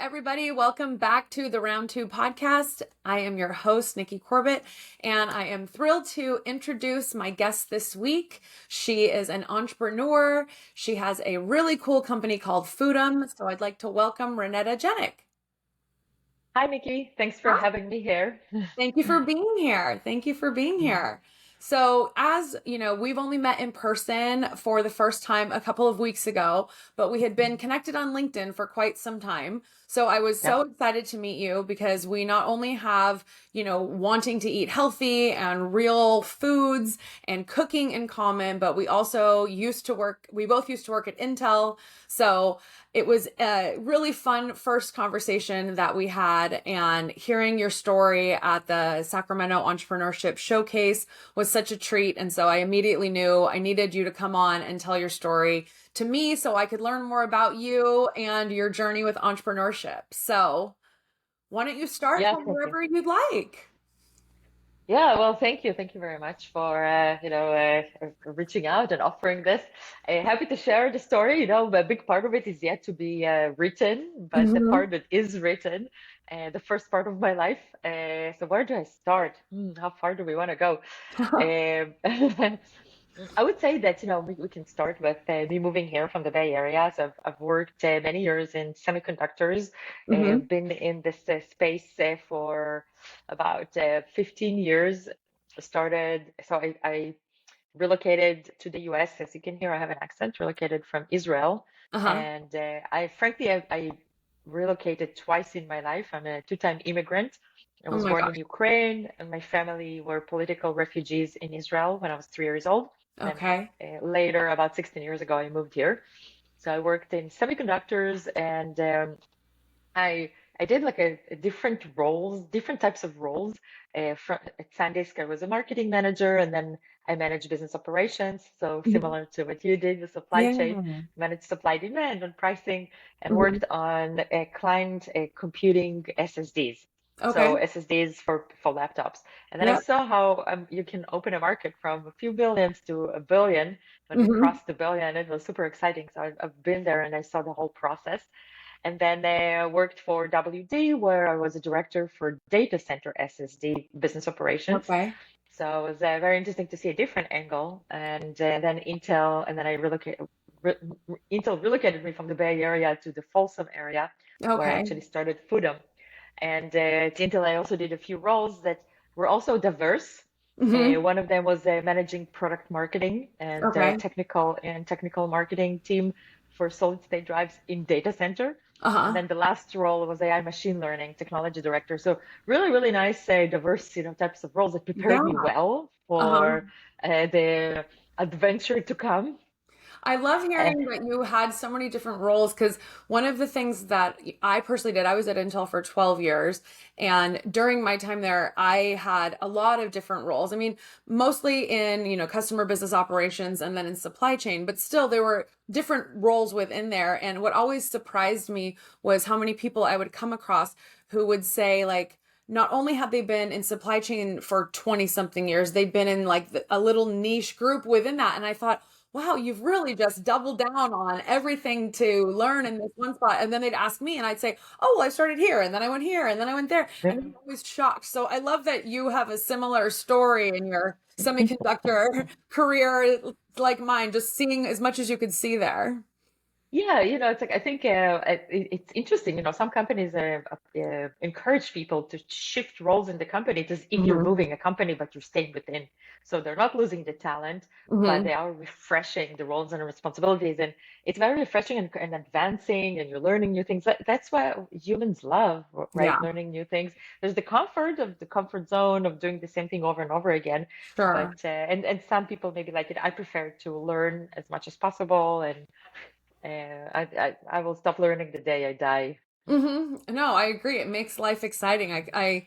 everybody. Welcome back to the Round 2 podcast. I am your host, Nikki Corbett, and I am thrilled to introduce my guest this week. She is an entrepreneur. She has a really cool company called Foodom. So I'd like to welcome Reneta Jenik. Hi, Nikki. Thanks for having me here. Thank you for being here. Thank you for being here. So, as you know, we've only met in person for the first time a couple of weeks ago, but we had been connected on LinkedIn for quite some time. So, I was so Yep. excited to meet you because we not only have, wanting to eat healthy and real foods and cooking in common, but we also we both used to work at Intel. So, it was a really fun first conversation that we had, and hearing your story at the Sacramento Entrepreneurship Showcase was such a treat. And so I immediately knew I needed you to come on and tell your story to me so I could learn more about you and your journey with entrepreneurship. So why don't you start Yeah, from thank you. wherever you'd like? Yeah, well, thank you. Thank you very much for reaching out and offering this. Happy to share the story. A big part of it is yet to be written, but the Mhm. part that is written, the first part of my life. So where do I start? How far do we want to go? Um, I would say that, we can start with me moving here from the Bay Area. So I've worked many years in semiconductors, Mhm. been in this space for about 15 years. I relocated to the US. As you can hear, I have an accent, relocated from Israel. Uh-huh. And I relocated twice in my life. I'm a two-time immigrant. I Oh was my born in gosh. Ukraine, and my family were political refugees in Israel when I was 3 years old. Then Okay. later, about 16 years ago, I moved here. So I worked in semiconductors, and I did like a different roles, different types of roles. At SanDisk, I was a marketing manager, and then I managed business operations. So Mhm. similar to what you did, the supply chain, Yeah. managed supply demand and pricing, and Mhm. worked on a client computing SSDs. So Okay. SSDs for laptops. And then I Yep. saw how you can open a market from a few billions to a billion. When we Mhm. crossed the billion, it was super exciting. So I've been there and I saw the whole process. And then I worked for WD, where I was a director for data center SSD business operations. Okay. So it was very interesting to see a different angle. And then Intel, and then re Intel relocated me from the Bay Area to the Folsom area, where I Okay. actually started Foodom. And at Intel, I also did a few roles that were also diverse. Mhm. One of them was managing product marketing and Okay. technical marketing team for solid state drives in data center. And Uh-huh. then the last role was AI machine learning technology director. So really, really nice, diverse, types of roles that prepared me Yeah. well Uh-huh. for the adventure to come. I love Uh, hearing that you had so many different roles because one of the things that I personally did, I was at Intel for 12 years. And during my time there, I had a lot of different roles. I mean, mostly in, customer business operations and then in supply chain, but still there were different roles within there. And what always surprised me was how many people I would come across who would say, like, not only have they been in supply chain for 20 something years, they've been in like a little niche group within that. And I thought, wow, you've really just doubled down on everything to learn in this one spot. And then they'd ask me, and I'd say, oh, well, I started here, and then I went here, and then I went there. And I'm always shocked. So I love that you have a similar story in your semiconductor career like mine, just seeing as much as you could see there. Yeah, it's like I think it's interesting. Some companies encourage people to shift roles in the company. It is if you're Hmm. moving a company, but you're staying within. So they're not losing the talent, but Hmm. they are refreshing the roles and responsibilities. And it's very refreshing and advancing, and you're learning new things. That's what humans love, right? Yeah, Learning new things. There's the comfort of the comfort zone of doing the same thing over and over again. But sure. and some people maybe like it. I prefer to learn as much as possible and I will stop learning the day I die. No, I agree. It makes life exciting. I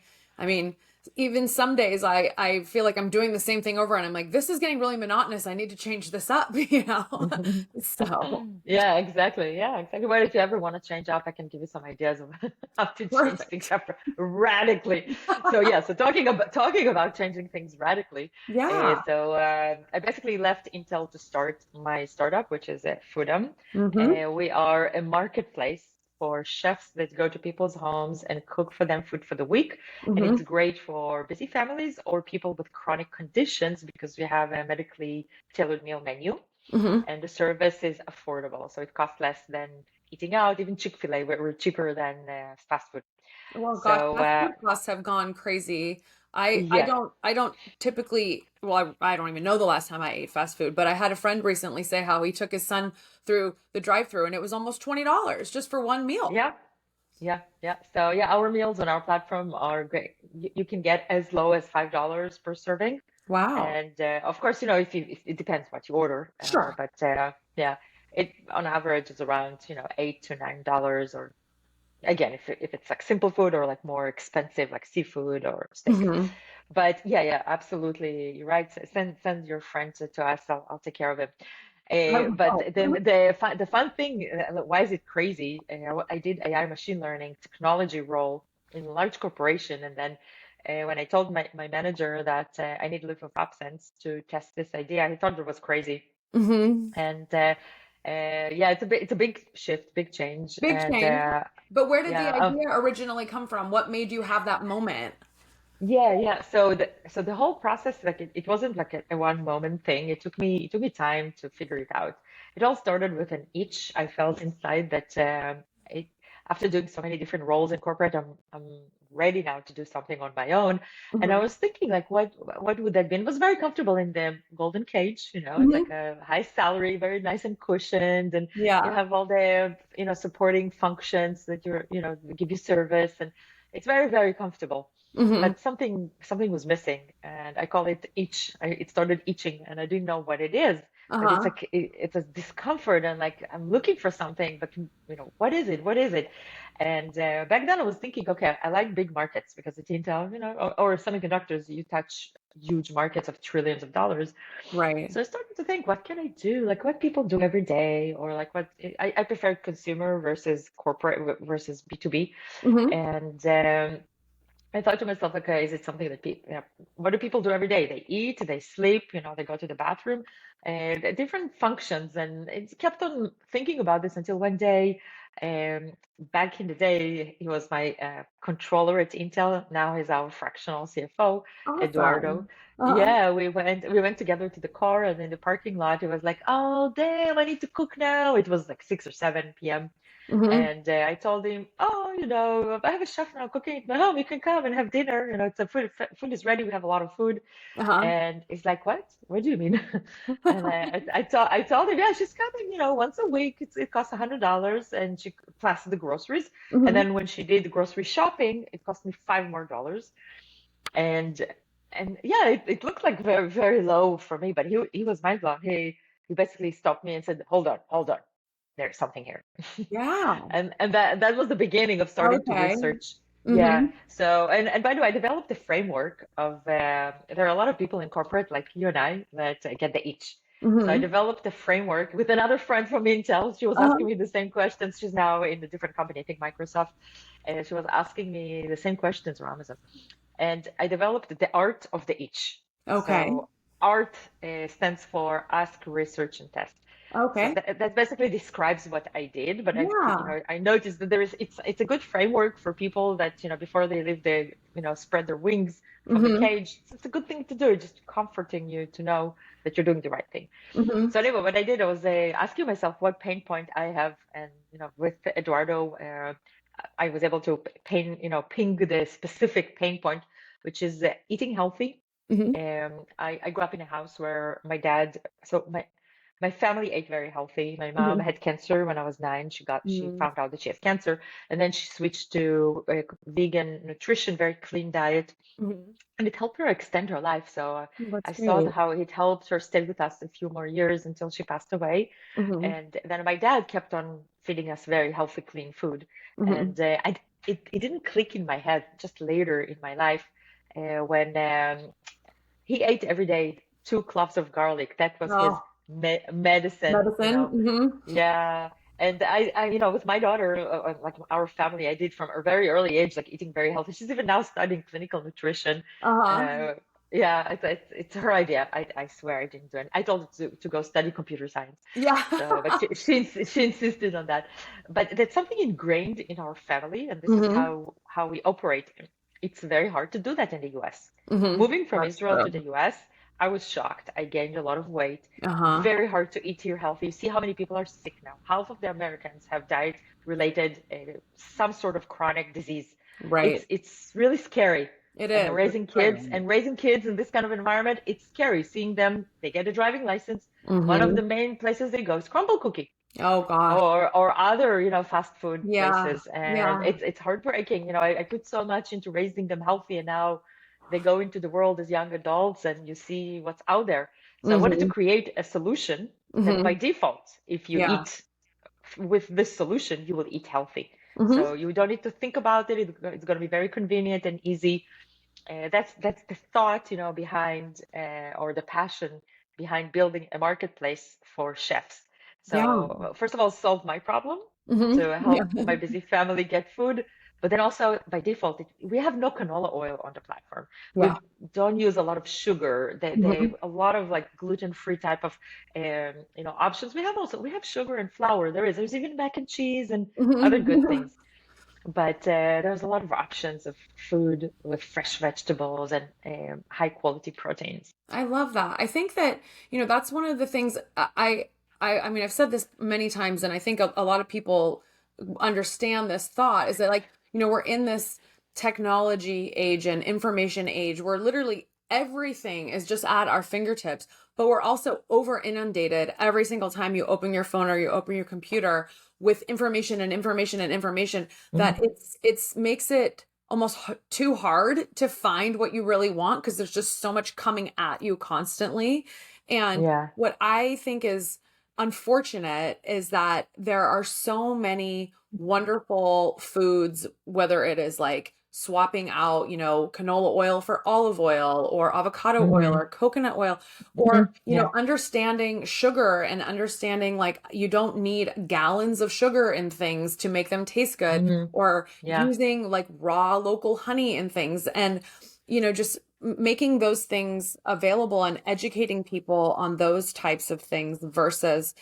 mean, even some days I feel like I'm doing the same thing over, and I'm like, this is getting really monotonous. I need to change this up, So Yeah, exactly. Yeah, exactly. Well, if you ever want to change up, I can give you some ideas of how to change things perfect. up radically. So yeah, so talking about changing things radically. Yeah. I basically left Intel to start my startup, which is Foodom. Hmm. We are a marketplace for chefs that go to people's homes and cook for them food for the week. And Mm-hmm. it's great for busy families or people with chronic conditions because we have a medically tailored meal menu Mm-hmm. and the service is affordable. So it costs less than eating out, even Chick-fil-A, we're cheaper than fast food. Well, gosh, So fast food costs have gone crazy. yeah, I don't typically, well, I don't even know the last time I ate fast food, but I had a friend recently say how he took his son through the drive-through and it was almost $20 just for one meal. yeah, yeah. So yeah, our meals on our platform are great. You can get as low as $5 per serving. Wow. And of course, if it depends what you order, Sure. but yeah, it on average is around, $8 to $9, or again, if it's like simple food or like more expensive, like seafood or steak. Mm-hmm. But yeah, absolutely, you're right. Send your friend to us. I'll take care of it. But Oh, the fun thing, why is it crazy? I did AI machine learning technology role in a large corporation, and then when I told my manager that I need leave of absence to test this idea, he thought it was crazy. mm-hmm. And yeah, it's a big shift, big change, Big and change. But where did the yeah. idea originally come from? What made you have that moment? Yeah. So the whole process, like it wasn't like a one moment thing. It took me time to figure it out. It all started with an itch I felt inside that it, after doing so many different roles in corporate, I'm ready now to do something on my own. And I Mm-hmm. was thinking like what would that be? And it was very comfortable in the golden cage, it's like Mm-hmm. a high salary, very nice and cushioned, and you Yeah. have all the supporting functions that give you service, and it's very, very comfortable. Mm-hmm. But something was missing, and I call it itch. It started itching, and I didn't know what it is. But it's Uh-huh. like it's a discomfort, and like I'm looking for something, but what is it? What is it? And back then I was thinking, okay, I like big markets because it's Intel, or semiconductors. You touch huge markets of trillions of dollars. Right. So I started to think, what can I do? Like what people do every day, or like what I prefer consumer versus corporate versus B2B. Mm-hmm. And I thought to myself, okay, is it something that people, what do people do every day? They eat, they sleep, they go to the bathroom, and different functions. And it kept on thinking about this until one day, back in the day, he was my controller at Intel. Now he's our fractional CFO, Eduardo. Awesome. Uh-huh. Yeah, we went together to the car, and in the parking lot, he was like, "Oh, damn, I need to cook now." It was like 6 or 7 p.m. Mm-hmm. And I told him, "Oh, I have a chef now cooking at my home. You can come and have dinner. It's a food is ready. We have a lot of food." Uh-huh. And he's like, "What? What do you mean?" And I told him, "Yeah, she's coming. Once a week. It costs $100, and she plus the groceries. And Mm-hmm. then when she did the grocery shopping, it cost me $5 more. And yeah, it looked like very, very low for me, but he was mind blown. He basically stopped me and said, hold on, there's something here." Yeah. And that was the beginning of starting to Okay. research. Yeah. Mm-hmm. So and by the way, I developed a framework of there are a lot of people in corporate like you and I that get the itch. So I Mm-hmm. developed a framework with another friend from Intel. She was asking Uh-huh. me the same questions. She's now in a different company, I think Microsoft, and she was asking me the same questions or Amazon. And I developed the art of the itch. Okay. So art stands for ask, research, and test. So Okay. that basically describes what I did, but Yeah. I noticed that it's a good framework for people that before they leave they spread their wings from the Mm-hmm. cage. It's a good thing to do, just comforting you to know that you're doing the right thing. Mm-hmm. So anyway, what I did was asking myself what pain point I have, and with Eduardo, I was able to ping the specific pain point, which is eating healthy. Mm-hmm. I grew up in a house where my dad, so my family ate very healthy. My mom Mm-hmm. had cancer when I was 9. She Mm-hmm. found out that she has cancer, and then she switched to vegan nutrition, very clean diet, Mm-hmm. and it helped her extend her life. So That's I saw great. how it helped her stay with us a few more years until she passed away. Mm-hmm. And then my dad kept on feeding us very healthy, clean food, Mm-hmm. and it didn't click in my head just later in my life when he ate every day 2 cloves of garlic. That was his Oh, medicine, medicine. Mm-hmm. Yeah. And with my daughter, like our family, I did from a very early age, like eating very healthy. She's even now studying clinical nutrition. Uh-huh. Uh, Yeah, it's her idea. I swear I didn't do it. I told her to go study computer science. Yeah. So, but she insisted on that. But that's something ingrained in our family, and this is Hmm. how we operate. It's very hard to do that in the US. Hmm. Moving from That's Israel to true. the US, I was shocked. I gained a lot of weight. Uh-huh. Very hard to eat here healthy. You see how many people are sick now. Half of the Americans have diet related some sort of chronic disease. Right. It's really scary. It And is. It's scary. raising kids in this kind of environment, it's scary seeing them. They get a driving license. One of Hmm. the main places they go is Crumble Cookie Oh gosh. or other, fast food Yeah. places. And Yeah. it's heartbreaking. I put so much into raising them healthy, and now they go into the world as young adults, and you see what's out there. So I wanted to Hmm. create a solution that by Hmm. default, if you Yeah. eat with this solution, you will eat healthy. Hmm. So you don't need to think about it. It's going to be very convenient and easy. That's the thought, behind or the passion behind building a marketplace for chefs. Yeah. So first of all, solve my problem Hmm. to Yeah. help my busy family get food, but then also by default, we have no canola oil on the platform. Yeah. We don't use a lot of sugar. They Hmm. a lot of like gluten-free type of options. We have sugar and flour. There's even mac and cheese and other good Hmm. things. But there's a lot of options of food with fresh vegetables and high quality proteins. I love that. I think that, that's one of the things I mean, I've said this many times, and I think a lot of people understand this thought is that, like, we're in this technology age and information age where literally everything is just at our fingertips, but we're also over inundated every single time you open your phone or you open your computer with information and information and information that Mhm. it's makes it almost too hard to find what you really want because there's just so much coming at you constantly. And Yeah, what I think is unfortunate is that there are so many wonderful foods, whether it is like swapping out, canola oil for olive oil or avocado oil hmm or coconut oil, hmm or, yeah, understanding sugar and understanding like you don't need gallons of sugar in things to make them taste good, hmm or yeah. using like raw local honey and things. And, just making those things available and educating people on those types of things versus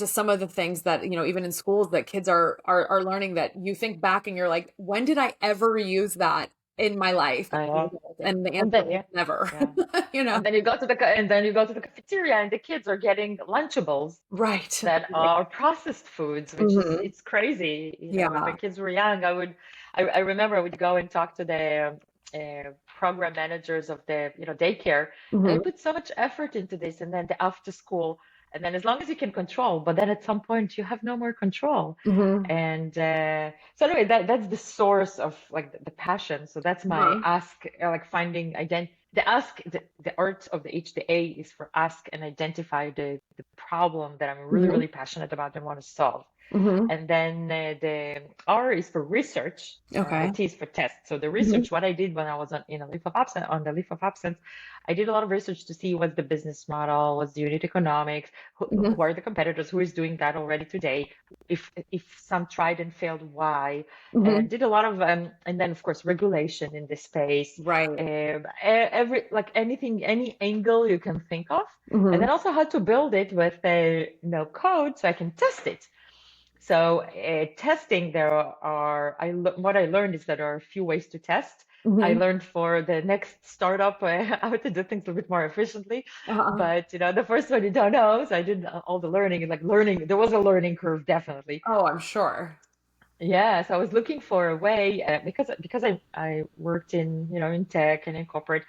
some of the things that, even in schools that kids are learning that you think back and you're like, when did I ever use that in my life as I an know. adult? And the And answer then is yeah, never. yeah. you know And then you go to the cafeteria, and the kids are getting Lunchables right. that are processed foods, which is Hmm. it's crazy. When my Yeah. kids were young, I remember I would go and talk to the program managers of the daycare, and I Hmm. put so much effort into this, and then the after school, and then as long as you can control, but then at some point you have no more control. Hmm. And so anyway, that's the source of like the passion. So that's my Uh-huh. ask, like finding the art of the HDA is for ask and identify the problem that I'm really, Hmm. really passionate about and want to solve. Hmm. And then the R is for research, and the Okay. T is for test. So the Hmm. research, what I did when I was in a leave of absence, on the leave of absence, I did a lot of research to see what's the business model, what's the unit economics, who Hmm. are the competitors, who is doing that already today, if some tried and failed, why, and Hmm. did a lot of and then of course regulation in this space, Right. every like anything, any angle you can think of, and then Hmm. also how to build it with no code so I can test it. So testing, what I learned is that there are a few ways to test. I Hmm. learned for the next startup how to do things a little bit more efficiently, Uh-huh. but the first one you don't know, so I did all the learning. Like learning, there was a learning curve definitely. Oh, I'm sure. Yeah, so I was looking for a way because I worked in in tech and in corporate.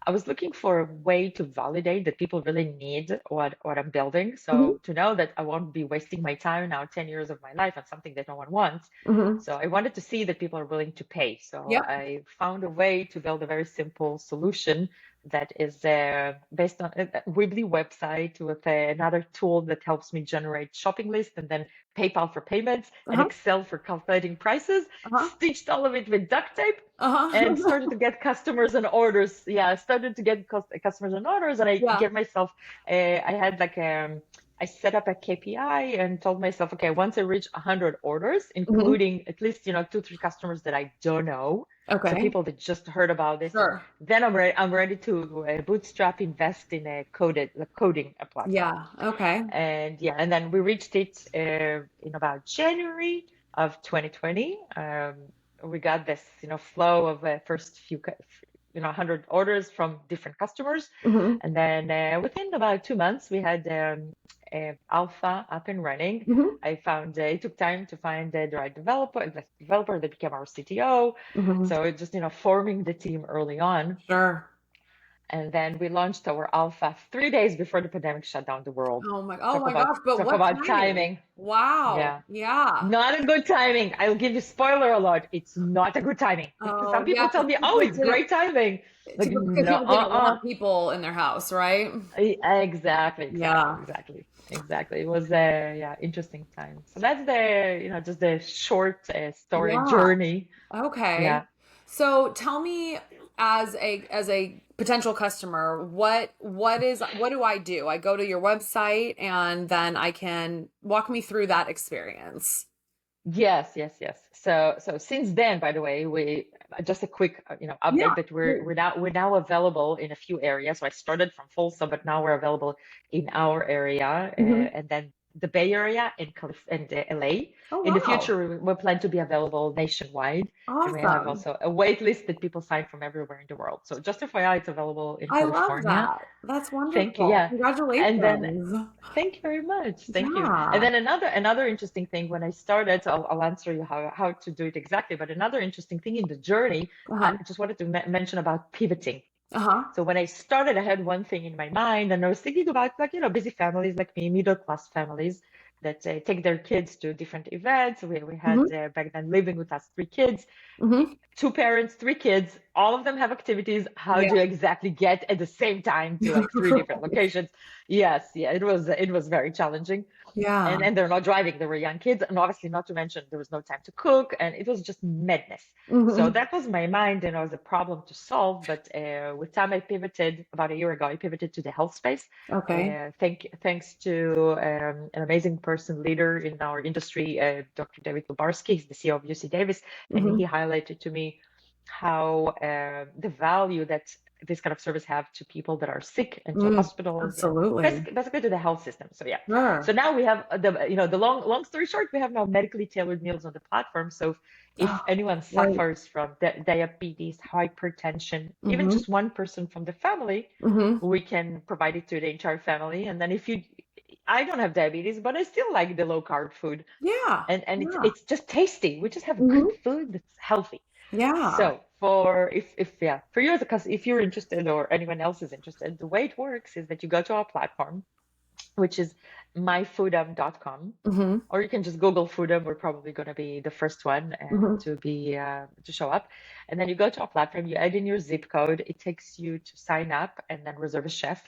I was looking for a way to validate that people really need what I'm building. Hmm. So to know that I won't be wasting my time now, 10 years of my life on something that no one wants. Hmm. So I wanted to see that people are willing to pay. So Yep. I found a way to build a very simple solution that is based on a Weebly website with another tool that helps me generate shopping lists, and then PayPal for payments and Uh-huh. Excel for calculating prices, Uh-huh. stitched all of it with duct tape and Uh-huh. started to get customers and orders. Yeah, I started to get customers and orders, and I Yeah. get myself. I had like I set up a KPI and told myself, okay, once I reach 100 orders, Hmm. including at least, 2, 3 customers that I don't know, so Okay. people that just heard about this, and Sure. then I'm ready to bootstrap, invest in a coding a platform. Yeah. Okay. And yeah, and then we reached it in about January of 2020. We got this, flow of first few, 100 orders from different customers. Hmm. And then within about 2 months, we had Alpha up and running. Hmm. It took time to find the right developer that became our CTO. Hmm. So it just, forming the team early on. Sure. And then we launched our alpha 3 days before the pandemic shut down the world. Oh Talk my about gosh, but talk what about timing? timing. Wow. Yeah. Yeah. Not a good timing. I'll give you spoiler alert. It's not a good timing. Oh, Some yeah, people tell because me, oh, people it's didn't great timing. Like, because no, people didn't want people in their house, right? Exactly, exactly, Yeah. exactly, exactly. It was a yeah, interesting time. So that's the, just the short story Yeah. journey. Okay. Yeah. So tell me, as a potential customer, what do I do? I go to your website and then I can walk me through that experience. Yes, yes, yes. So since then, by the way, we just a quick Yeah. update that we're now available in a few areas. So I started from Folsom, but now we're available in our area, Hmm. and then the Bay Area and LA. Oh, In the wow. future, we plan to be available nationwide, and we have Awesome. also a wait list that people sign from everywhere in the world. So just FYI, it's available in I love California. that. That's Thank you. wonderful. Yeah, and then Congratulations. thank you very much. Thank you. And Yeah. then another interesting thing when I started, so I'll answer you how to do it exactly. But another interesting thing in the journey, I Uh-huh. just wanted to mention about pivoting. Uh-huh. So when I started, I had one thing in my mind, and I was thinking about like busy families like me, middle class families that take their kids to different events. We had Hmm. back then living with us 3 kids, Hmm. two parents, 3 kids, all of them have activities. How Yeah. do you exactly get at the same time to like 3 different locations? Yes, yeah, it was very challenging. Yeah. And they're not driving, they were young kids, and obviously not to mention there was no time to cook, and it was just madness. So Hmm. that was my mind, and it was a problem to solve. But with time, I pivoted about a year ago. I pivoted to the health space. Okay. Thanks to an amazing person, leader in our industry, Dr. David Lubarsky. He's the CEO of UC Davis, and Hmm. he highlighted to me how the value that this kind of service have to people that are sick and to Mm, hospitals and absolutely. basically to the health system. So yeah. So Sure. now we have the long story short, we have now medically tailored meals on the platform. So if Oh, anyone right. suffers from diabetes, hypertension, even Hmm. just one person from the family, Hmm. we can provide it to the entire family. And then I don't have diabetes, but I still like the low carb food, Yeah. and it's Yeah. it's just tasty. We just have good Hmm. food that's healthy. Yeah. So for if yeah, for you as a customer, if you're interested or anyone else is interested, the way it works is that you go to our platform, which is myfoodum.com, Hmm. or you can just Google Foodum. We're probably going to be the first one Hmm. to show up. And then you go to our platform, you add in your zip code. It takes you to sign up and then reserve a chef.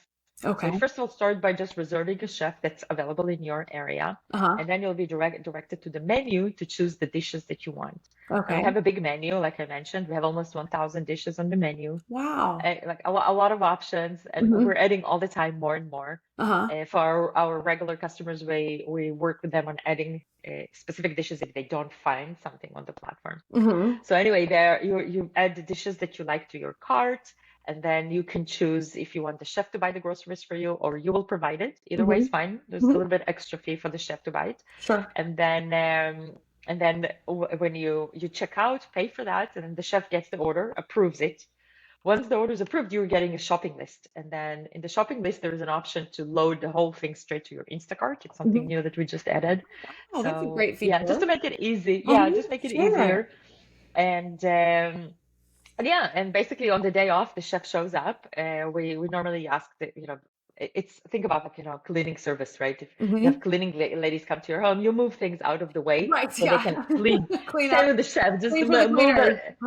So Okay. first of all, start by just reserving a chef that's available in your area, Uh-huh. and then you'll be directed to the menu to choose the dishes that you want. And we Okay. have a big menu, like I mentioned. We have almost 1,000 dishes on the menu, Wow. like a lot of options, and Hmm. we're adding all the time more and more. Uh-huh. For our regular customers, we work with them on adding specific dishes if they don't find something on the platform. Hmm. So anyway, there you add the dishes that you like to your cart, and then you can choose if you want the chef to buy the groceries for you or you will provide it. Either way is Hmm. fine. There's a Hmm. little bit extra fee for the chef to buy it, Sure. and then when you check out, pay for that, and then the chef gets the order, approves it. Once the order is approved, you're getting a shopping list. And then in the shopping list, there is an option to load the whole thing straight to your Instacart. It's something Hmm. new that we just added. Oh, that's a So great yeah, just feature. to make it easy. Yeah, Hmm. just make it Sure. easier. And yeah, and basically on the day off, the chef shows up. We normally ask it's think about like cleaning service, right? If you have Hmm. cleaning ladies come to your home, you move things out of the way Right. so they Yeah. can clean. Clean Same up. with the chef, just Clean for the move cleaners. it.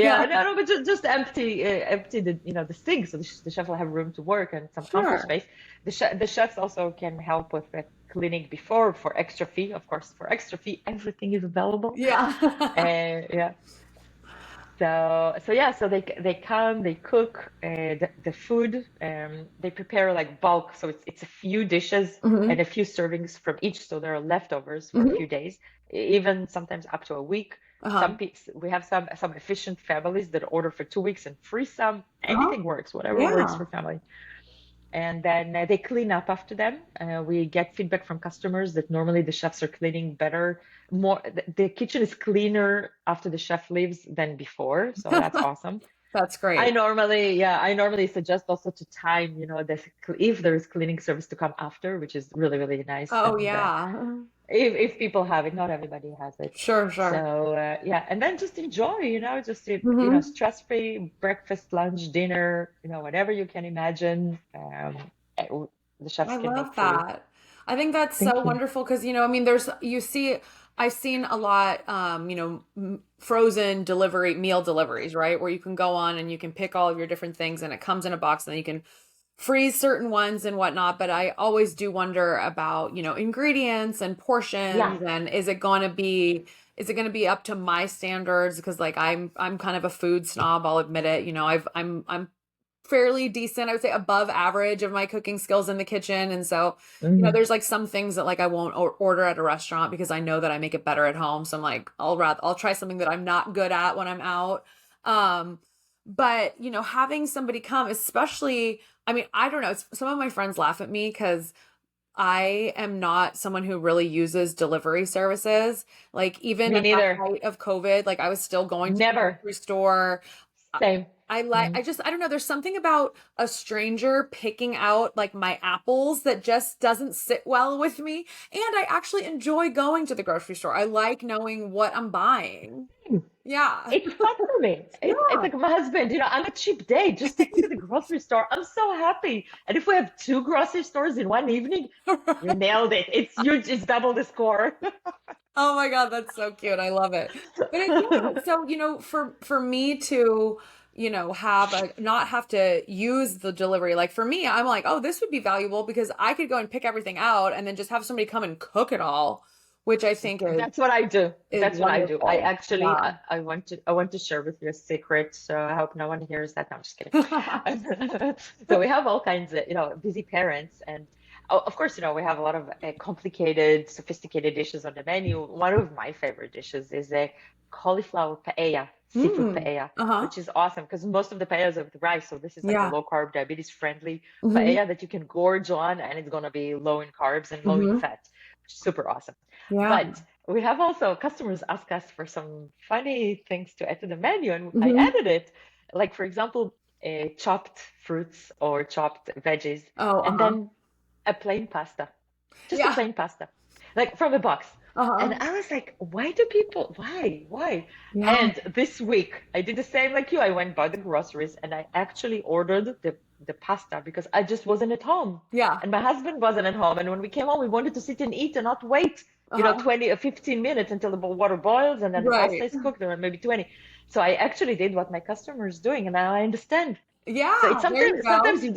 Yeah. Yeah, no, but just empty the sink so the chef will have room to work and some comfort Sure. space. The chefs also can help with the cleaning before for extra fee. Of course, for extra fee, everything is available. Yeah. Yeah. So yeah, so they come, they cook the food, they prepare like bulk, so it's a few dishes and Hmm. a few servings from each, so there are leftovers for a Hmm. few days, even sometimes up to a week. Uh-huh. We have some efficient families that order for 2 weeks and freeze some. Oh, Anything works, whatever works yeah. for family. And then they clean up after them. We get feedback from customers that normally the chefs are cleaning better. The kitchen is cleaner after the chef leaves than before, so that's awesome. That's great. I normally suggest also to time, if there is cleaning service to come after, which is really, really nice. Oh, And yeah. if people have it, not everybody has it. Sure, sure. So yeah, and then just enjoy, just Hmm. stress-free breakfast, lunch, dinner, whatever you can imagine. eh, the I chefs can make love for you. that. I think that's so Thank you. wonderful because, I mean, I've seen a lot, frozen delivery, meal deliveries, right? Where you can go on and you can pick all of your different things and it comes in a box and then you can freeze certain ones and whatnot. But I always do wonder about, ingredients and Yeah. portions and is it going to be up to my standards? Because like I'm kind of a food snob, I'll admit it. I'm fairly decent, I would say above average of my cooking skills in the kitchen. And so, Hmm. there's like some things that like I won't order at a restaurant because I know that I make it better at home. So I'm like, I'll try something that I'm not good at when I'm out. Um, but having somebody come, especially, I mean, I don't know, some of my friends laugh at me because I am not someone who really uses delivery services. Like even Me at the neither. height of COVID, like I was still going to the Never. grocery store. Same. I Mhm. just, I don't know. There's something about a stranger picking out like my apples that just doesn't sit well with me. And I actually enjoy going to the grocery store. I like knowing what I'm buying. Yeah. It's fun for me. It's Yeah. like my husband, on a cheap day, just take me to the grocery store. I'm so happy. And if we have two grocery stores in one evening, you nailed it. It's huge. It's double the score. Oh my God, that's so cute. I love it. But yeah, so for me to, have a not have to use the delivery, like for me, I'm like, oh, this would be valuable because I could go and pick everything out and then just have somebody come and cook it all, which I think That's what I do. is That's what I do. I wonderful. actually, Yeah. I want to share with you a secret. So I hope no one hears that. No, I'm just kidding. So we have all kinds of, busy parents, and of course, we have a lot of complicated, sophisticated dishes on the menu. One of my favorite dishes is a cauliflower paella, seafood Hmm. paella, Uh-huh. which is awesome because most of the paellas are with rice. So this is like a Yeah. low carb, diabetes friendly Hmm. paella that you can gorge on, and it's gonna be low in carbs and low in Hmm. fat. Super awesome. Yeah. But we have also customers ask us for some funny things to add to the menu, and I Hmm. added it. Like, for example, chopped fruits or chopped veggies, Oh, and uh-huh. then a plain pasta, just a Yeah. plain pasta, like from a box. And Uh-huh. I was like, why do people, why? Yeah. And this week, I did the same like you. I went by the groceries and I actually ordered the pasta because I just wasn't at home. Yeah. And my husband wasn't at home. And when we came home, we wanted to sit and eat and not wait, Uh-huh. 20 or 15 minutes until the water boils and then the pasta Right. is cooked, or maybe 20. So I actually did what my customer is doing, and now I understand. So it's Yeah, there you sometimes go.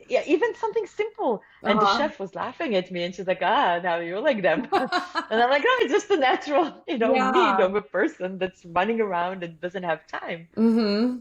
yeah, even something simple. And the Uh-huh. chef was laughing at me, and she's like, now you're like them. And I'm like, no, it's just the natural, need Yeah. of a person that's running around and doesn't have time. Hmm.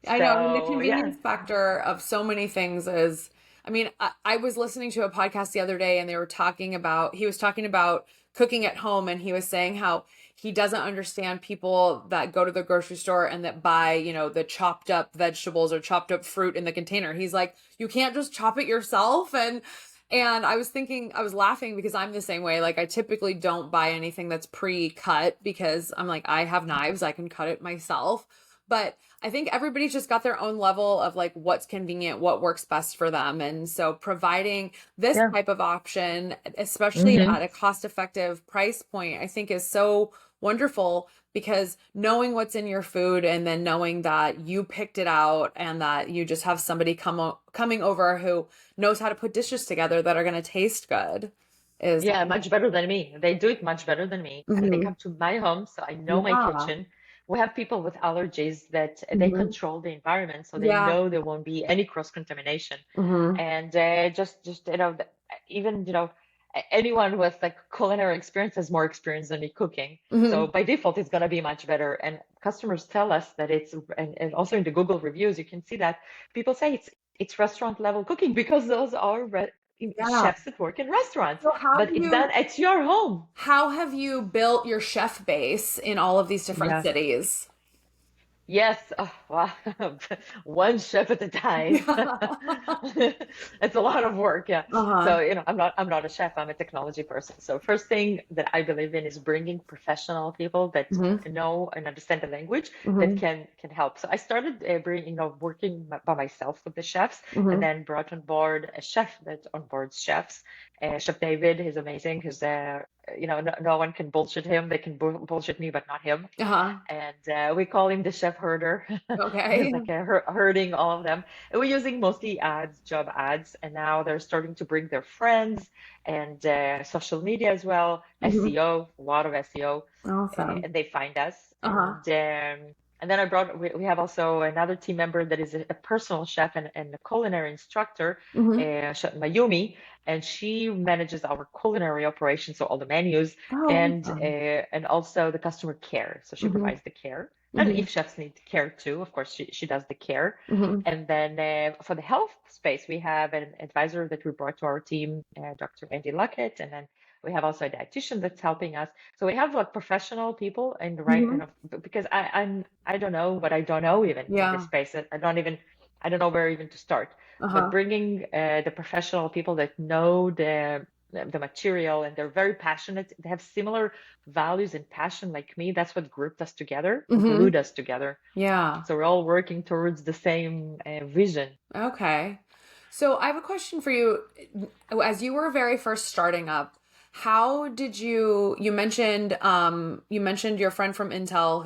I know. I mean, the So yeah. convenience factor of so many things is, I mean, I was listening to a podcast the other day and he was talking about cooking at home and he was saying how he doesn't understand people that go to the grocery store and that buy, the chopped up vegetables or chopped up fruit in the container. He's like, you can't just chop it yourself. And I was laughing because I'm the same way. Like I typically don't buy anything that's pre-cut because I'm like, I have knives, I can cut it myself. But I think everybody's just got their own level of like what's convenient, what works best for them. And so providing this Yeah. type of option, especially Hmm. at a cost-effective price point, I think is so wonderful because knowing what's in your food and then knowing that you picked it out and that you just have somebody coming over who knows how to put dishes together that are going to taste good is Yeah, much better than me. They do it much better than me. And they Mhm. come to my home, so I know my Yeah. kitchen. We have people with allergies that they Hmm. control the environment, so they Yeah. know there won't be any cross-contamination. Hmm. And just even anyone with like culinary experience has more experience than me cooking. So Hmm. by default, it's going to be much better. And customers tell us that and also in the Google reviews, you can see that people say it's restaurant level cooking because those are Yeah. chefs that work in restaurants, So how but do it's done you at your home. how have you built your chef base in all of these different Yeah. cities? Yes, oh, wow. One chef at a time. It's a lot of work, yeah. Uh-huh. So, I'm not a chef, I'm a technology person. So first thing that I believe in is bringing professional people that Hmm. know and understand the language that Hmm. can help. So I started working by myself with the chefs, and Hmm. then brought on board a chef that onboards chefs. Chef David is amazing because no one can bullshit him. They can bullshit me, but not him. Uh-huh. And we call him the chef herder. He's Okay. like herding all of them. And we're using mostly ads, job ads, and now they're starting to bring their friends and social media as well, Hmm. SEO, a lot of SEO, Awesome. and they find us. Uh-huh. And then we have also another team member that is a personal chef and a culinary instructor, Hmm. Chef Mayumi, and she manages our culinary operations, so all the menus Oh, awesome. and also the customer care. So she Hmm. provides the care. And Hmm. if chefs need care too, of course, she does the care. Hmm. And then for the health space, we have an advisor that we brought to our team, Dr. Andy Luckett, and then we have also a dietitian that's helping us. So we have like professional people in the right, Hmm. because I don't know what I don't know even in this Yeah. space. I don't know where even to start. But Uh-huh. bringing the professional people that know the material and they're very passionate, they have similar values and passion like me. That's what grouped us together, Hmm. glued us together. Yeah. So we're all working towards the same vision. Okay. So I have a question for you. As you were very first starting up, how did you mentioned your friend from Intel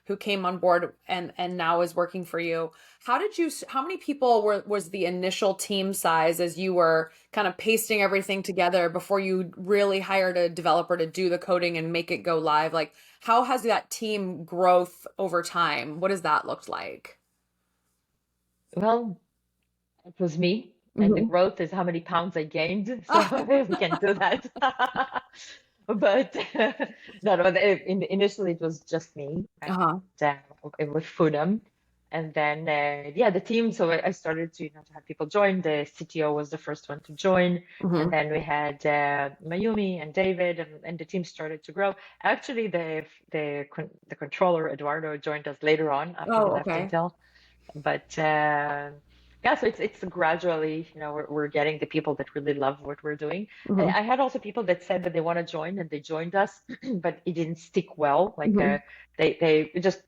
who came on board and now is working for you. How many people was the initial team size as you were kind of pasting everything together before you really hired a developer to do the coding and make it go live? Like, how has that team growth over time? What does that look like? Well, it was me, and the Hmm. growth is how many pounds I gained. So we can do that. But no, no. Initially, it was just me, and Uh-huh. with Foodom, and then yeah, the team. So I started to have people join. The CTO was the first one to join, and Hmm. then we had Mayumi and David, and the team started to grow. Actually, the controller Eduardo joined us later on after he Oh, left okay. Intel. But yeah, so it's gradually, we're getting the people that really love what we're doing. And Hmm. I had also people that said that they want to join and they joined us, but it didn't stick well. Like Hmm. they just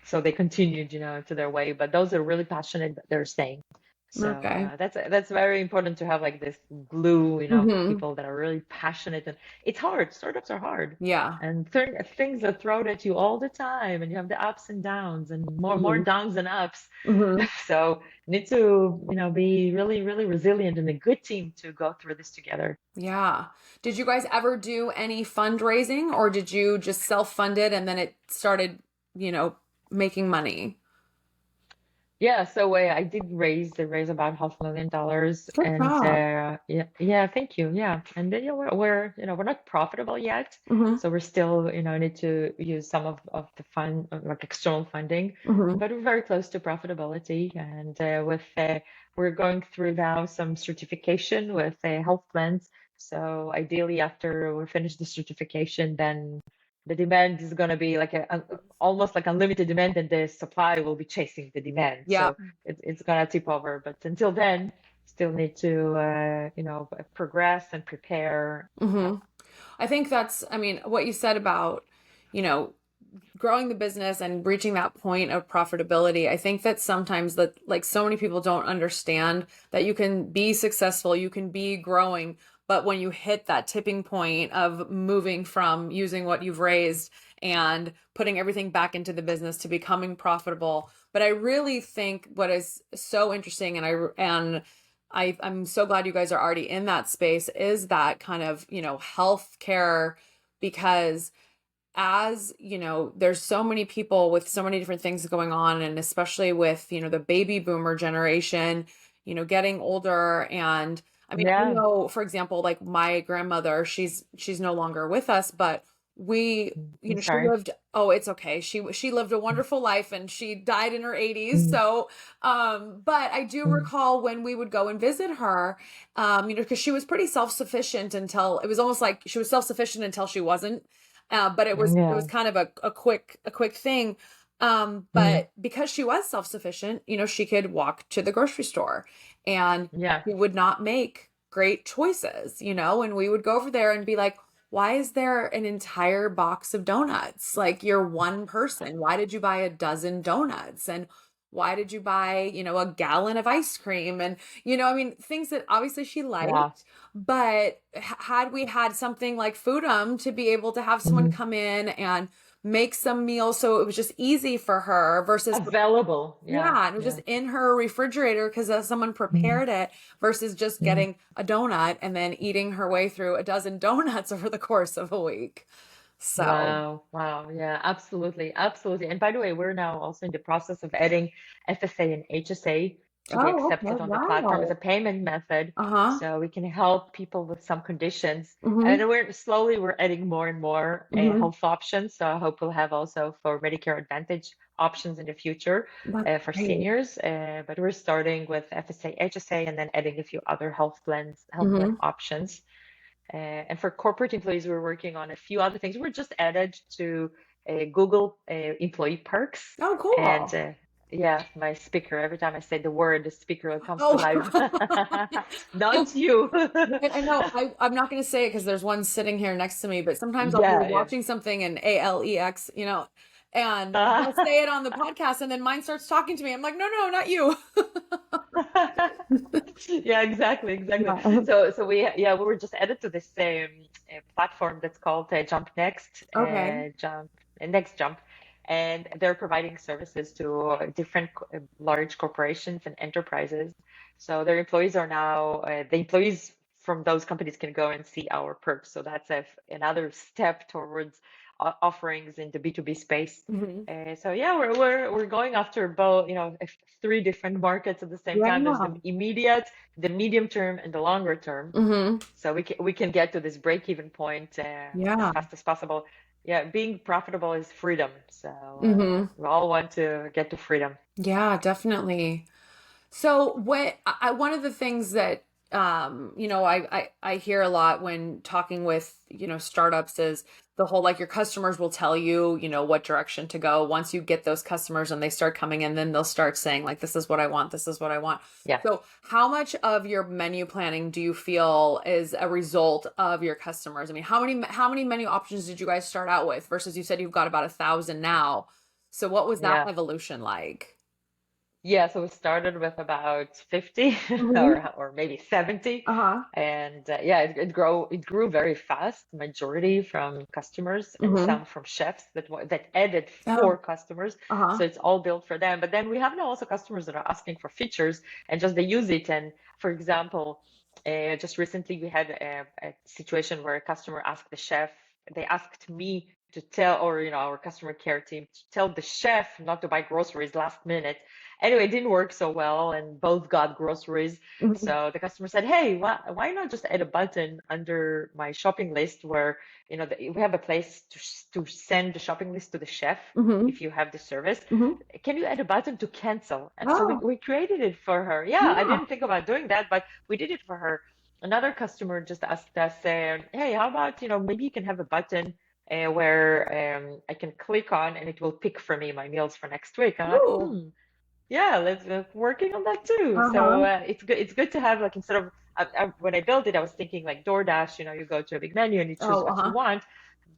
so they continued, to their way. But those are really passionate, they're staying. So Okay. that's very important to have like this glue, Hmm. people that are really passionate. And it's hard. Startups are hard, Yeah. and things are thrown at you all the time, and you have the ups and downs, and more Hmm. downs than ups. Hmm. So you need to, be really, really resilient and a good team to go through this together. Yeah. Did you guys ever do any fundraising or did you just self-fund it and then it started, you know, making money? Yeah, so I did raise about $500,000, Good and job. yeah, yeah, thank you. Yeah, and then we're not profitable yet, Hmm. so we're still need to use some of the fund like external funding, Hmm. but we're very close to profitability, and we're going through now some certification with health plans. So ideally, after we finish the certification, then the demand is going to be like almost like unlimited demand, and the supply will be chasing the demand. Yeah. So it's going to tip over. But until then, still need to, progress and prepare. Hmm. I think I mean, what you said about, you know, growing the business and reaching that point of profitability. I think that sometimes that like so many people don't understand that you can be successful, you can be growing, but when you hit that tipping point of moving from using what you've raised and putting everything back into the business to becoming profitable. But I really think what is so interesting I'm so glad you guys are already in that space is that kind of, healthcare because as there's so many people with so many different things going on and especially with the baby boomer generation getting older and I mean, I Yeah. know, for example, like my grandmother, she's no longer with us, but we, I'm she sorry. lived, oh, it's okay. She lived a wonderful life and she died in her 80s. Mm, So, but I do mm, recall when we would go and visit her, because she was pretty self-sufficient until it was almost like she was self-sufficient until she wasn't. But it was yeah. kind of a quick thing. Mm, But because she was self-sufficient, she could walk to the grocery store and yeah. she would not make great choices, and we would go over there and be like, why is there an entire box of donuts? Like, you're one person. Why did you buy a dozen donuts? And why did you buy, a gallon of ice cream? And, I mean, things that obviously she Yeah. liked, but had we had something like Foodom to be able to have someone Mm. come in and make some meals so it was just easy for her versus, Available. Yeah. yeah, it was Yeah. just in her refrigerator because someone Mm, prepared it versus just mm. getting a donut and then eating her way through a dozen donuts over the course of a week. So, Wow, wow, yeah, absolutely, absolutely. And by the way, we're now also in the process of adding FSA and HSA to be oh, okay. accepted on the platform as a Wow. payment method, Uh-huh. so we can help people with some conditions. Mm-hmm. And we're adding more and more Mm-hmm. health options. So I hope we'll have also for Medicare Advantage options in the future That's for great. seniors. But we're starting with FSA, HSA, and then adding a few other health plan Mm-hmm. options. And for corporate employees, we're working on a few other things. We're just added to Google employee perks. Oh, And cool. yeah, my speaker, every time I say the word, the speaker comes to Oh, life. Not you. I know. I'm not going to say it because there's one sitting here next to me, but sometimes I'll be Yeah, yeah. watching something in ALEX, and they'll say it on the podcast and then mine starts talking to me. I'm like, no, no, not you. Yeah, exactly, exactly. Yeah. So we were just added to this platform that's called Jump Next, Okay. Next Jump, and they're providing services to different large corporations and enterprises. So their employees are now the employees from those companies can go and see our perks. So that's another step towards offerings in the B2B space. Hmm. So yeah, we're going after both, three different markets at the same time. There's Yeah. the immediate, the medium term, and the longer term. Hmm. So we can get to this break-even point as Yeah. fast as possible. Yeah, being profitable is freedom. So Hmm. we all want to get to freedom. Yeah, definitely. So one of the things that I hear a lot when talking with, startups is the whole like your customers will tell you, what direction to go. Once you get those customers and they start coming in, then they'll start saying like this is what I want, this is what I want. Yeah. So how much of your menu planning do you feel is a result of your customers? I mean, how many menu options did you guys start out with versus you said you've got about 1,000 now. So what was that Yeah. evolution like? Yeah, so we started with about 50 Hmm. or maybe 70. Uh-huh. And yeah, it grew very fast, majority from customers and Hmm. some from chefs that added Oh, for customers. uh-huh. So it's all built for them. But then we have now also customers that are asking for features and just they use it. And for example, just recently we had a situation where a customer asked the chef, they asked me to tell, or our customer care team to tell the chef not to buy groceries last minute. Anyway, it didn't work so well, and both got groceries. Mhm. So the customer said, "Hey, why not just add a button under my shopping list where we have a place to send the shopping list to the chef Mhm. if you have the service. Mhm. Can you add a button to cancel?" And so we, Oh, we created it for her. Yeah, I yeah. didn't think about doing that, but we did it for her. Another customer just asked us, "Hey, how about maybe you can have a button." Where I can click on and it will pick for me my meals for next week. I'm like, Ooh. yeah, let's working on that too. So Uh-huh. it's good. It's good to have like instead of when I built it, I was thinking like DoorDash. You go to a big menu and you choose Oh, what you uh-huh. want.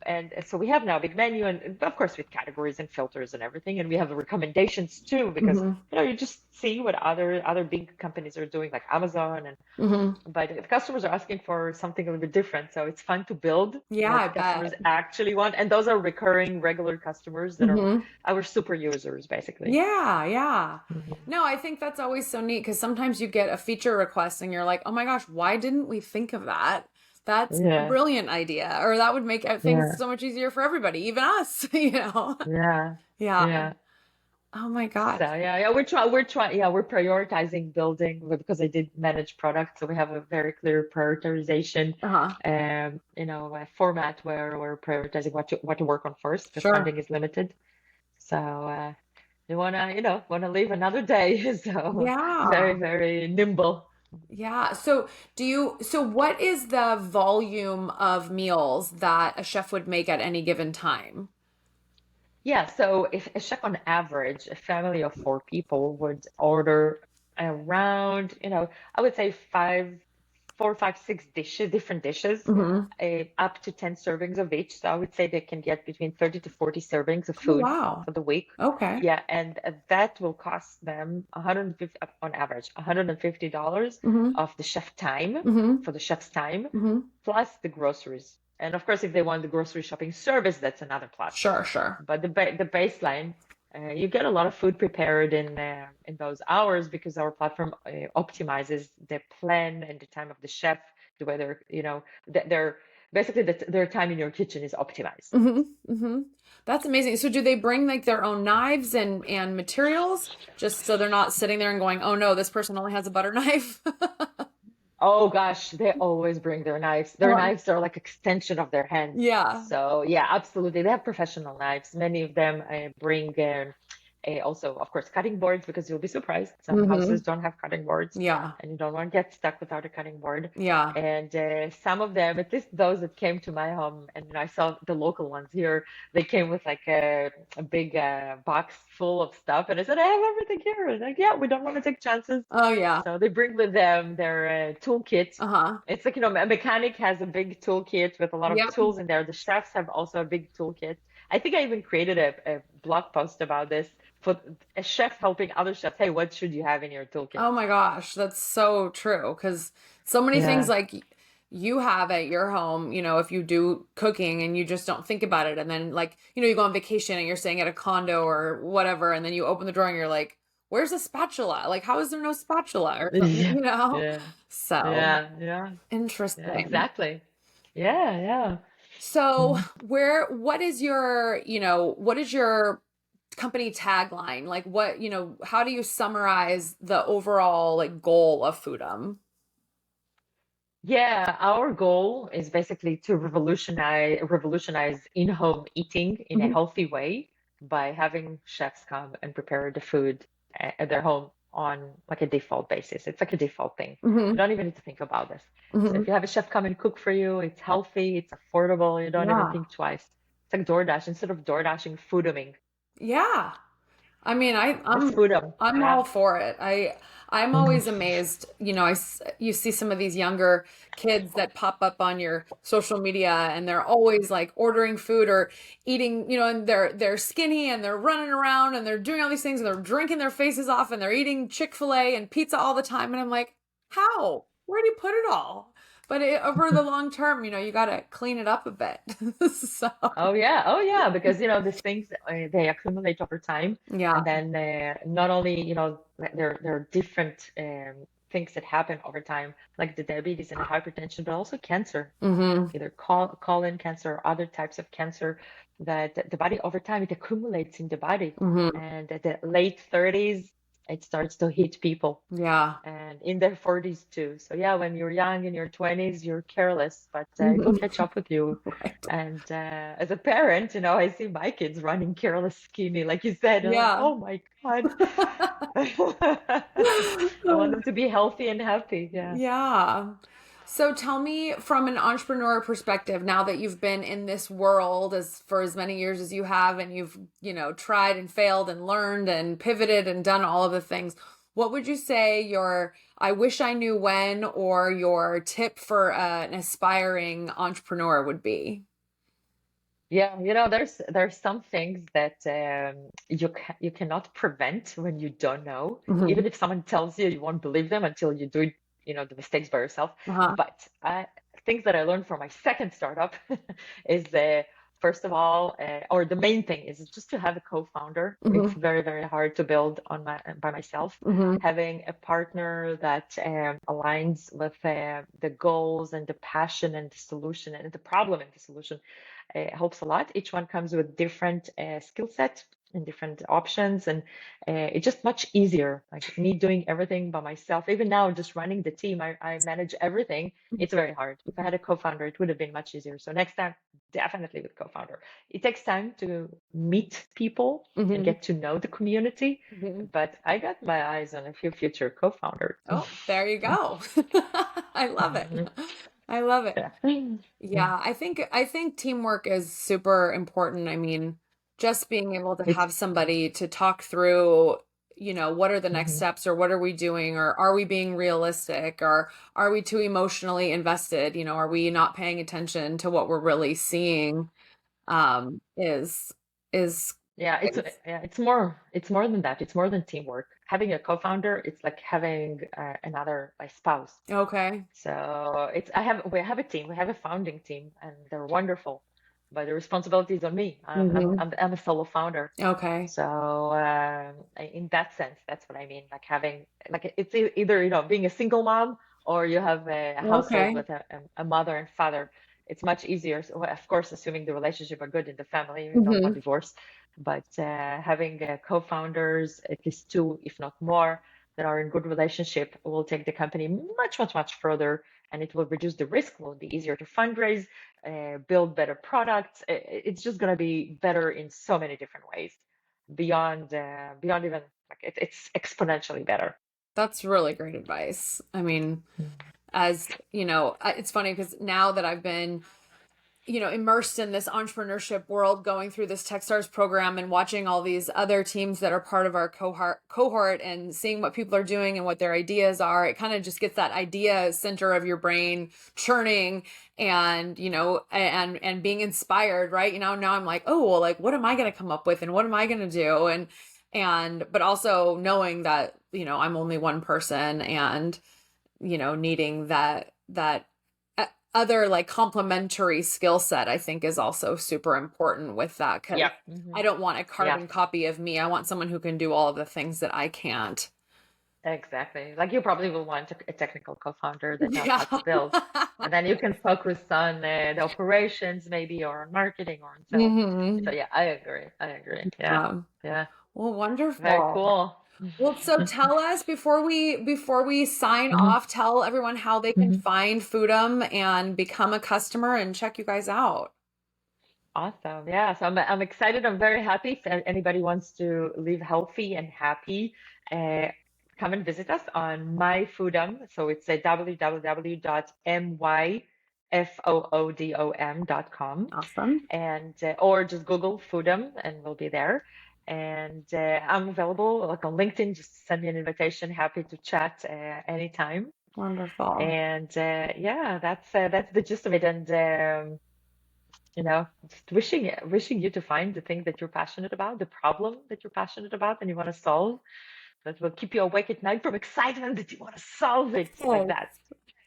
And so we have now a big menu and of course with categories and filters and everything. And we have the recommendations too because Mhm. you just see what other big companies are doing like Amazon and Mhm. but if customers are asking for something a little bit different, so it's fun to build Yeah, I what customers bet. actually want. And those are recurring, regular customers that are Mhm. our super users, basically. Yeah, yeah. Mhm. No, I think that's always so neat because sometimes you get a feature request and you're like, oh my gosh, why didn't we think of that? That's a Yeah, brilliant idea. Or that would make things yeah, so much easier for everybody, even us, you know? yeah, Yeah. yeah. Oh my So gosh. yeah, we're prioritizing building because I did manage products, so we have a very clear prioritization, Uh-huh. a format where we're prioritizing what to work on first because Sure. funding is limited. So you wanna live another day, so very, Yeah. very nimble. Yeah. So what is the volume of meals that a chef would make at any given time? Yeah, so if a chef on average, a family of four people would order around, I would say four, five, six dishes, different dishes, Hmm. up to 10 servings of each. So I would say they can get between 30 to 40 servings of Oh, food wow. for the week. Okay. Yeah, and that will cost them 150 on average, $150 Hmm. of the chef time Hmm. for the chef's time, Hmm. plus the groceries. And of course, if they want the grocery shopping service, that's another plus. Sure, sure. But the baseline, you get a lot of food prepared in those hours because our platform optimizes the plan and the time of the chef, the way they're basically their time in your kitchen is optimized. Hmm. Hmm. That's amazing. So do they bring like their own knives and materials just so they're not sitting there and going, "Oh no, this person only has a butter knife." Oh gosh, they always bring their knives. Their Uh-huh. knives are like extension of their hand. Yeah. So yeah, absolutely. They have professional knives. Many of them bring also, of course, cutting boards because you'll be surprised. Some houses Hmm. don't have cutting boards, Yeah. and you don't want to get stuck without a cutting board. Yeah. And some of them, at least those that came to my home, and I saw the local ones here, they came with like a big box full of stuff, and I said, I have everything here. And like, yeah, we don't want to take chances. Oh yeah. So they bring with them their toolkit. Uh-huh. It's like, a mechanic has a big toolkit with a lot of Yep. tools in there. The chefs have also a big toolkit. I think I even created a blog post about this for a chef helping other chefs. Hey, what should you have in your toolkit? Oh my gosh, that's so true. Because so many things Yeah. like you have at your home, if you do cooking and you just don't think about it. And then, like, you go on vacation and you're staying at a condo or whatever. And then you open the drawer and you're like, where's the spatula? Like, how is there no spatula or something, Yeah. you know? Yeah. So Yeah. Yeah. Yeah. interesting. Exactly. Yeah. Yeah. So, Mhm. what is your company tagline? Like, how do you summarize the overall like goal of Foodom? Yeah, our goal is basically to revolutionize in-home eating in a Hmm. healthy way by having chefs come and prepare the food at their home on like a default basis. It's like a default thing. You Hmm. don't even need to think about this. So if Hmm. you have a chef come and cook for you, it's healthy, it's affordable, you don't even Yeah. think twice. It's like DoorDash. Instead of DoorDashing, Foodoming. Yeah. I mean, Just Foodom. I'm Yeah. all for it. I'm Mhm. always amazed, you see some of these younger kids that pop up on your social media and they're always like ordering food or eating, and they're skinny and they're running around and they're doing all these things and they're drinking their faces off and they're eating Chick-fil-A and pizza all the time and I'm like, "How? Where do you put it all?" But over the long term, you got to clean it up a bit. So, Oh yeah, oh yeah, because these things they accumulate over time, yeah. and then not only there are different things that happen over time, like the diabetes and the hypertension, but also cancer, Hmm. either colon cancer or other types of cancer that the body over time it accumulates in the body, Hmm. and at the late 30s it starts to hit people Yeah. and in their 40s too. So yeah, when you're young in your 20s, you're careless, but it will Mhm. catch up with you. Right. And as a parent, I see my kids running careless, skinny, like you said. I'm like, Yeah. oh my God. I want them to be healthy and happy. Yeah. Yeah. So tell me from an entrepreneur perspective, now that you've been in this world for as many years as you have, and you've, tried and failed and learned and pivoted and done all of the things, what would you say your I wish I knew when or your tip for an aspiring entrepreneur would be? Yeah, there's some things that you cannot prevent when you don't know. Even Hmm. if someone tells you, you won't believe them until you do, the mistakes by yourself. Uh-huh. But things that I learned from my second startup is first of all, or the main thing is just to have a co-founder. It's Hmm. very, very hard to build by myself. Hmm. Having a partner that aligns with the goals and the passion and the solution and the problem and the solution helps a lot. Each one comes with different skill set and different options, and it's just much easier. Like me doing everything by myself, even now, just running the team, I manage everything. It's very hard. If I had a co-founder, it would have been much easier. So next time, definitely with co-founder. It takes time to meet people and Hmm. get to know the community, Hmm. but I got my eyes on a few future co-founders. Oh, there you go. I love it. I love it. Yeah. Yeah, I think teamwork is super important. I mean, just being able to It's have somebody to talk through, what are the next mhm. steps, or what are we doing, or are we being realistic, or are we too emotionally invested? Are we not paying attention to what we're really seeing? Is It's more than that. It's more than teamwork. Having a co-founder, it's like having another like spouse. okay. So we have a team, we have a founding team, and they're wonderful. But the responsibility is on me. Hmm. I'm a solo founder. Okay. So in that sense, that's what I mean. Like having like it's either being a single mom, or you have a household Okay. with a mother and father. It's much easier. So, well, of course, assuming the relationship are good in the family, you don't want Hmm. divorce. But having co-founders, at least two, if not more, that are in good relationship, will take the company much, much, much further, and it will reduce the risk. Will be easier to fundraise, build better products. It's just going to be better in so many different ways, beyond even like it's exponentially better. That's really great advice. I mean, as it's funny because now that I've been immersed in this entrepreneurship world, going through this Techstars program and watching all these other teams that are part of our cohort and seeing what people are doing and what their ideas are, it kind of just gets that idea center of your brain churning, and and being inspired, right? Now I'm like, oh, well, like, what am I going to come up with, and what am I going to do? And but also knowing that I'm only one person, and needing that other like complementary skill set, I think, is also super important with that, because Yeah. I don't want a Yeah, carbon copy of me. I want someone who can do all of the things that I can't. exactly. Like you probably will want a technical co-founder that knows Yeah. how to build, and then you can focus on the operations maybe, or on marketing, or on sales. So Hmm. yeah, I agree. I agree. Yeah. Um, Yeah. well, Very wonderful. cool. Well, so tell us, before we sign Mhm. off, tell everyone how they can Mhm. find Foodom and become a customer and check you guys out. Awesome. Yeah. So I'm excited. I'm very happy. If anybody wants to live healthy and happy, uh, come and visit us on myfoodom. So it's a www.myfoodom.com, Awesome. and or just Google Foodom and we'll be there. And I'm available like on LinkedIn. Just send me an invitation. Happy to chat anytime. Wonderful. And yeah, that's the gist of it. And just wishing you to find the thing that you're passionate about, the problem that you're passionate about and you want to solve, that will keep you awake at night from excitement that you want to solve it like Yes. that.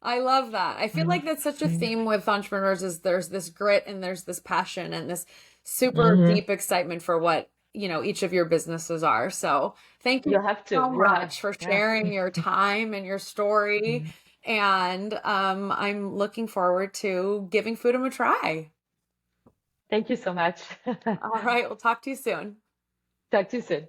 I love that. I feel like that's such a theme with entrepreneurs, is there's this grit and there's this passion and this super Mm-hmm. deep excitement for what, each of your businesses are. So thank you You'll have to, so yeah, much for yeah. sharing your time and your story. Mhm. And I'm looking forward to giving Foodom a try. Thank you so much. All right, we'll talk to you soon. Talk to you soon.